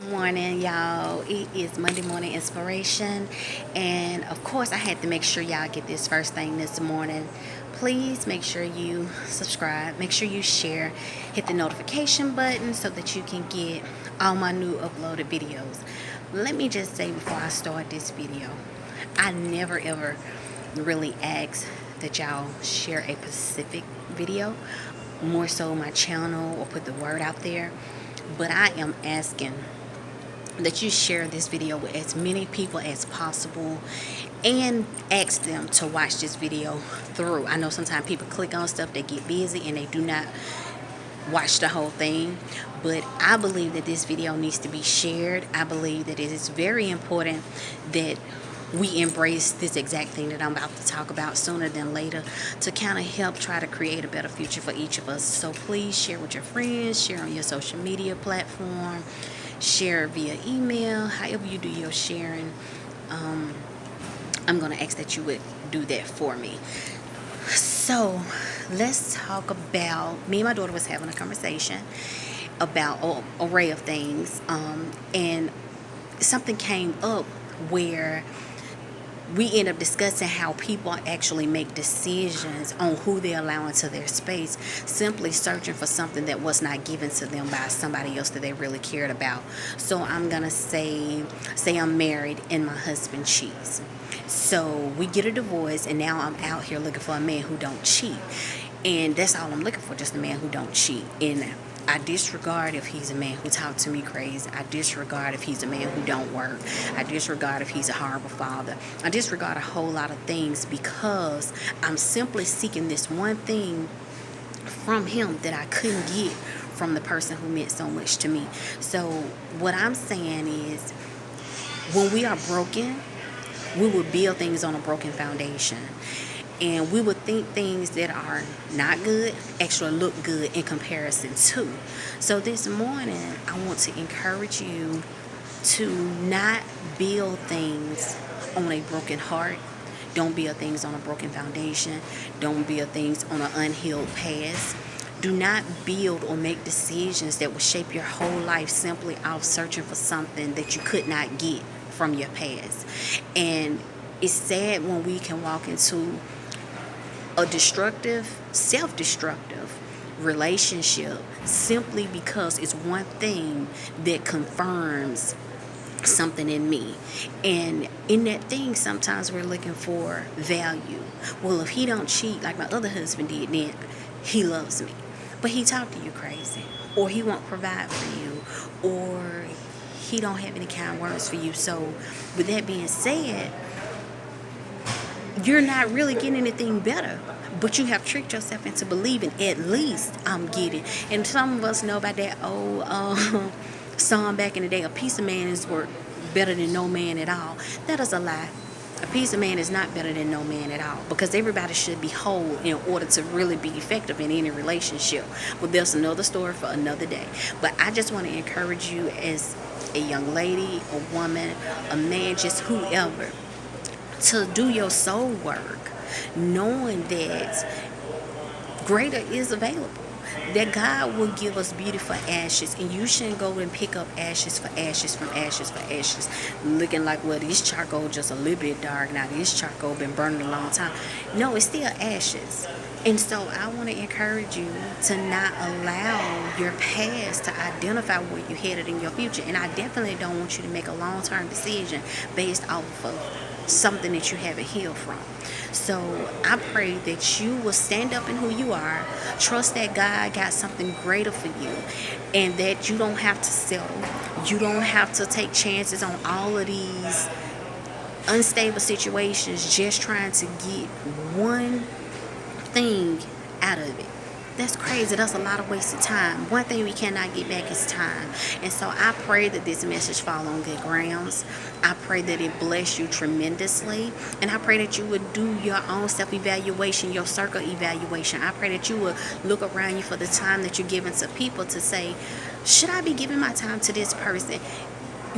Morning, y'all. It is Monday morning inspiration, and of course, I had to make sure y'all get this first thing this morning. Please make sure you subscribe, make sure you share, hit the notification button so that you can get all my new uploaded videos. Let me just say before I start this video, I never ever really ask that y'all share a specific video, more so my channel or put the word out there, but I am asking that you share this video with as many people as possible and ask them to watch this video through. I know sometimes people click on stuff, they get busy and they do not watch the whole thing, but I believe that this video needs to be shared. I believe that it is very important that we embrace this exact thing that I'm about to talk about sooner than later to kind of help try to create a better future for each of us. So please share with your friends, share on your social media platform, share via email, however you do your sharing. I'm going to ask that you would do that for me. So let's talk about, me and my daughter was having a conversation about an array of things, and something came up where we end up discussing how people actually make decisions on who they allow into their space, simply searching for something that was not given to them by somebody else that they really cared about. So I'm gonna say I'm married and my husband cheats. So we get a divorce, and now I'm out here looking for a man who don't cheat, and that's all I'm looking for, just a man who don't cheat. And I disregard if he's a man who talks to me crazy. I disregard if he's a man who don't work. I disregard if he's a horrible father. I disregard a whole lot of things because I'm simply seeking this one thing from him that I couldn't get from the person who meant so much to me. So what I'm saying is, when we are broken, we will build things on a broken foundation. And we would think things that are not good actually look good in comparison to. So this morning, I want to encourage you to not build things on a broken heart. Don't build things on a broken foundation. Don't build things on an unhealed past. Do not build or make decisions that will shape your whole life simply off searching for something that you could not get from your past. And it's sad when we can walk into a destructive, self-destructive relationship simply because it's one thing that confirms something in me. And in that thing, sometimes we're looking for value. Well, if he don't cheat like my other husband did, then he loves me. But he talked to you crazy, or he won't provide for you, or he don't have any kind words for you. So with that being said, you're not really getting anything better, but you have tricked yourself into believing at least I'm getting. And some of us know about that old song back in the day, a piece of man is worth better than no man at all. That is a lie. A piece of man is not better than no man at all, because everybody should be whole in order to really be effective in any relationship. But there's another story for another day. But I just want to encourage you, as a young lady, a woman, a man, just whoever, to do your soul work, knowing that greater is available, that God will give us beautiful ashes, and you shouldn't go and pick up ashes for ashes from ashes for ashes, looking like, well, this charcoal just a little bit dark, now this charcoal been burning a long time. No, it's still ashes. And so I want to encourage you to not allow your past to identify where you're headed in your future. And I definitely don't want you to make a long-term decision based off of something that you haven't healed from. So I pray that you will stand up in who you are, trust that God got something greater for you, and that you don't have to settle. You don't have to take chances on all of these unstable situations just trying to get one thing out of it. That's crazy. That's a lot of wasted time. One thing we cannot get back is time. And so I pray that this message fall on good grounds. I pray that it bless you tremendously. And I pray that you would do your own self-evaluation, your circle evaluation. I pray that you would look around you for the time that you're giving to people to say, should I be giving my time to this person?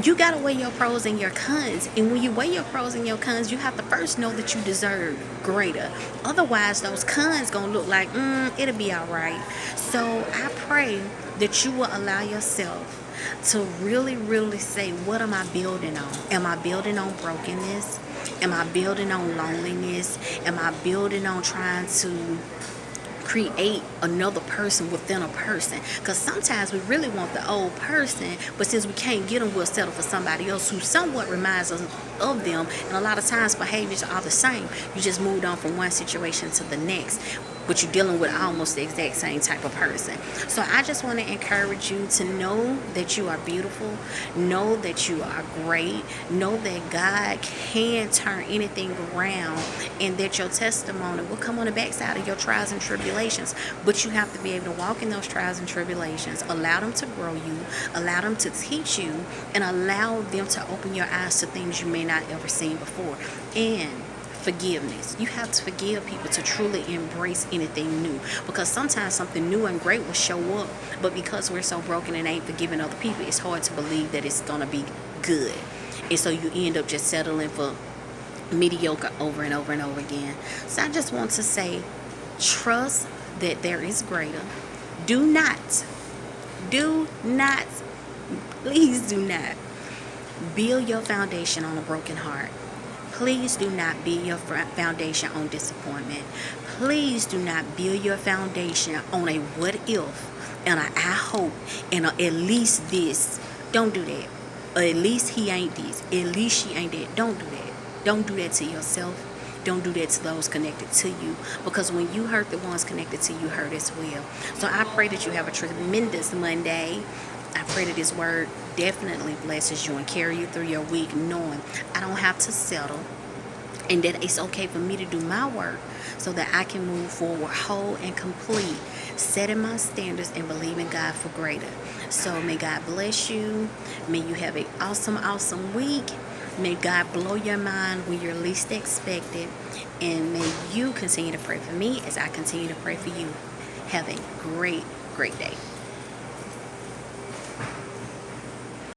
You got to weigh your pros and your cons. And when you weigh your pros and your cons, you have to first know that you deserve greater. Otherwise, those cons going to look like, it'll be all right. So I pray that you will allow yourself to really, really say, what am I building on? Am I building on brokenness? Am I building on loneliness? Am I building on trying to create another person within a person? Because sometimes we really want the old person, but since we can't get them, we'll settle for somebody else who somewhat reminds us of them. And a lot of times behaviors are the same. You just moved on from one situation to the next, but you're dealing with almost the exact same type of person. So I just want to encourage you to know that you are beautiful, know that you are great, know that God can turn anything around, and that your testimony will come on the backside of your trials and tribulations. But you have to be able to walk in those trials and tribulations, allow them to grow you, allow them to teach you, and allow them to open your eyes to things you may not ever seen before. And forgiveness. You have to forgive people to truly embrace anything new, because sometimes something new and great will show up, but because we're so broken and ain't forgiving other people, it's hard to believe that it's gonna be good, and so you end up just settling for mediocre over and over and over again. So I just want to say, trust that there is greater. Do not, please do not build your foundation on a broken heart. Please do not build your foundation on disappointment. Please do not build your foundation on a what if and a I hope and a at least this. Don't do that. Or at least he ain't this. At least she ain't that. Don't do that. Don't do that to yourself. Don't do that to those connected to you, because when you hurt the ones connected to you, hurt as well. So I pray that you have a tremendous Monday. I pray that this word definitely blesses you and carry you through your week, knowing I don't have to settle, and that it's okay for me to do my work so that I can move forward whole and complete, setting my standards and believing God for greater. So may God bless you. May you have an awesome, awesome week. May God blow your mind when you're least expected. And may you continue to pray for me as I continue to pray for you. Have a great, great day.